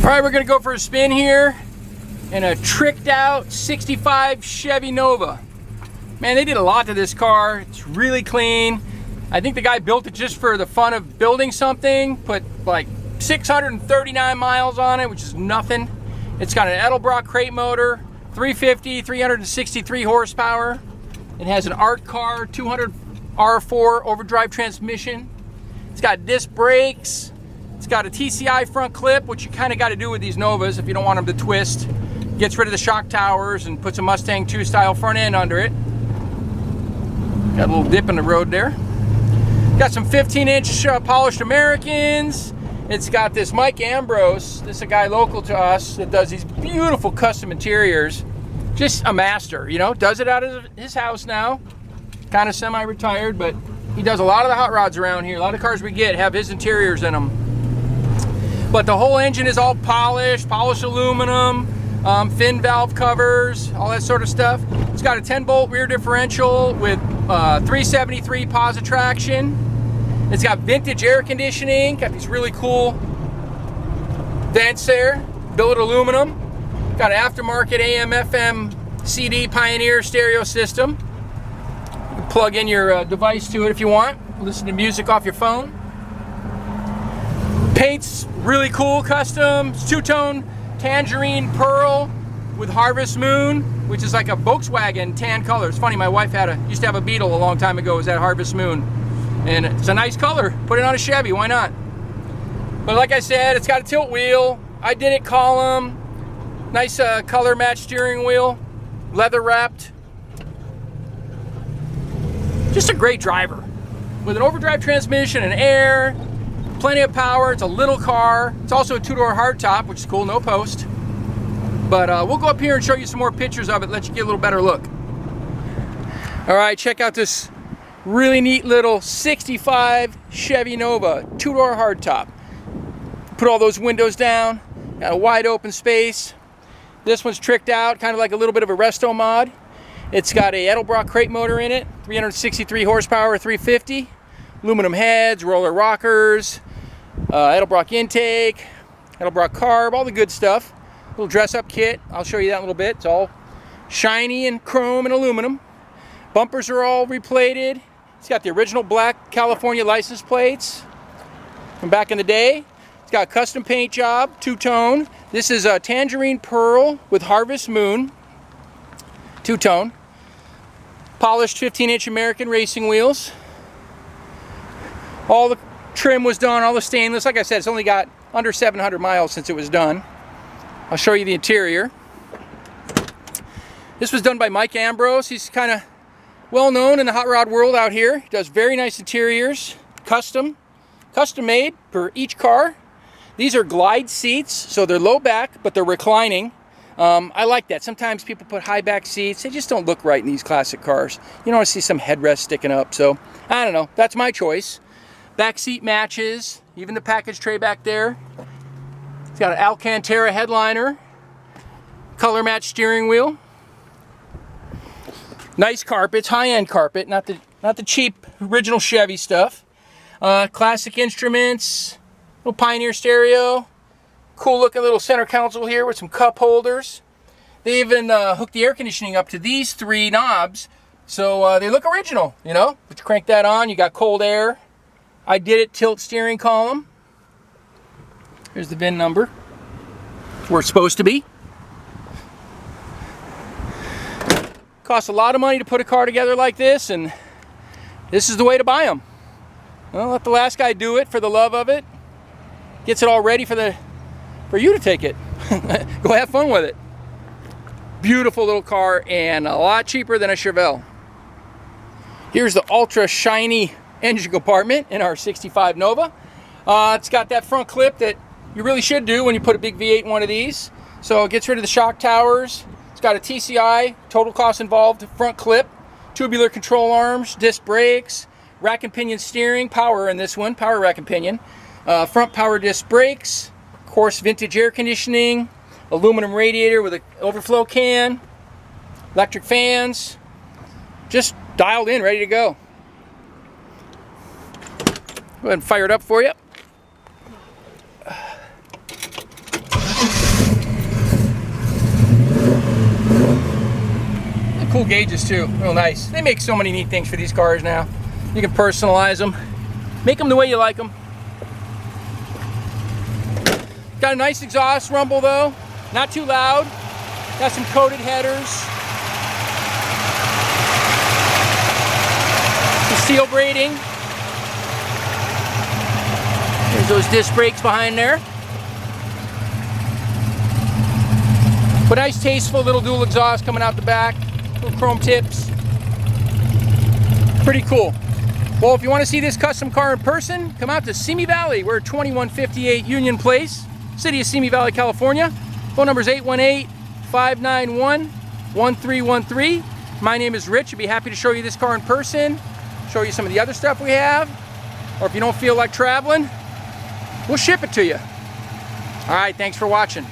Alright, we're going to go for a spin here in a tricked out 65 Chevy Nova. Man, they did a lot to this car. It's really clean. I think the guy built it just for the fun of building something. Put like 639 miles on it, which is nothing. It's got an Edelbrock crate motor, 350, 363 horsepower. It has an Art Carr 200 R4 overdrive transmission. It's got disc brakes. It's got a TCI front clip, which you kind of got to do with these Novas if you don't want them to twist. Gets rid of the shock towers and puts a Mustang 2 style front end under it. Got a little dip in the road there. Got some 15-inch polished Americans. It's got this Mike Ambrose. This is a guy local to us that does these beautiful custom interiors. Just a master, you know, does it out of his house now. Kind of semi-retired, but he does a lot of the hot rods around here. A lot of cars we get have his interiors in them. But the whole engine is all polished aluminum, fin valve covers, all that sort of stuff. It's got a 10-bolt rear differential with 373 Posi Traction. It's got vintage air conditioning, got these really cool vents there, billet aluminum. Got an aftermarket AM, FM, CD Pioneer stereo system. You can plug in your device to it if you want. Listen to music off your phone. Paint's really cool, custom. It's two-tone Tangerine pearl with Harvest Moon, which is like a Volkswagen tan color. It's funny, my wife used to have a Beetle a long time ago. It was that Harvest Moon. And it's a nice color. Put it on a Chevy, why not? But like I said, it's got a tilt wheel, Ididit column, nice color match steering wheel, leather wrapped. Just a great driver. With an overdrive transmission and air, plenty of power. It's a little car. It's also a two-door hardtop, which is cool, no post. But we'll go up here and show you some more pictures of it, let you get a little better look. All right, check out this really neat little 65 Chevy Nova, two-door hardtop. Put all those windows down, got a wide open space. This one's tricked out, kind of like a little bit of a resto mod. It's got a Edelbrock crate motor in it, 363 horsepower, 350. Aluminum heads, roller rockers, Edelbrock intake, Edelbrock carb, all the good stuff. Little dress-up kit, I'll show you that in a little bit. It's all shiny and chrome and aluminum. Bumpers are all replated. It's got the original black California license plates from back in the day. It's got a custom paint job, two-tone. This is a Tangerine pearl with Harvest Moon, two-tone. Polished 15-inch American racing wheels. All the trim was done, all the stainless. Like I said, it's only got under 700 miles since it was done. I'll show you the interior. This was done by Mike Ambrose. He's kind of well known in the hot rod world out here. He does very nice interiors, custom made for each car. These are glide seats, so they're low back, but they're reclining. I like that. Sometimes people put high back seats. They just don't look right in these classic cars. You don't want to see some headrest sticking up, so I don't know. That's my choice. Back seat matches, even the package tray back there. It's got an Alcantara headliner, color match steering wheel. Nice carpets, high-end carpet, not the cheap original Chevy stuff. Classic instruments, little Pioneer stereo. Cool looking little center console here with some cup holders. They even hooked the air conditioning up to these three knobs, so they look original, you know. But you crank that on, you got cold air. Ididit tilt steering column. Here's the VIN number. Where it's supposed to be. Costs a lot of money to put a car together like this, and this is the way to buy them. Well, let the last guy do it for the love of it. Gets it all ready for you to take it. Go have fun with it. Beautiful little car and a lot cheaper than a Chevelle. Here's the ultra shiny engine compartment in our 65 Nova. It's got that front clip that you really should do when you put a big V8 in one of these. So it gets rid of the shock towers. It's got a TCI, total cost involved, front clip, tubular control arms, disc brakes, rack and pinion steering, power in this one, power rack and pinion, front power disc brakes, of course vintage air conditioning, aluminum radiator with an overflow can, electric fans, just dialed in, ready to go. Go ahead and fire it up for you. Cool gauges too, real nice. They make so many neat things for these cars now. You can personalize them, make them the way you like them. Got a nice exhaust rumble though, not too loud. Got some coated headers. Some steel braiding. There's those disc brakes behind there. But nice tasteful little dual exhaust coming out the back. Little chrome tips. Pretty cool. Well, if you want to see this custom car in person, come out to Simi Valley. We're at 2158 Union Place, city of Simi Valley, California. Phone number is 818-591-1313. My name is Rich. I'd be happy to show you this car in person, show you some of the other stuff we have, or if you don't feel like traveling, we'll ship it to you. All right, thanks for watching.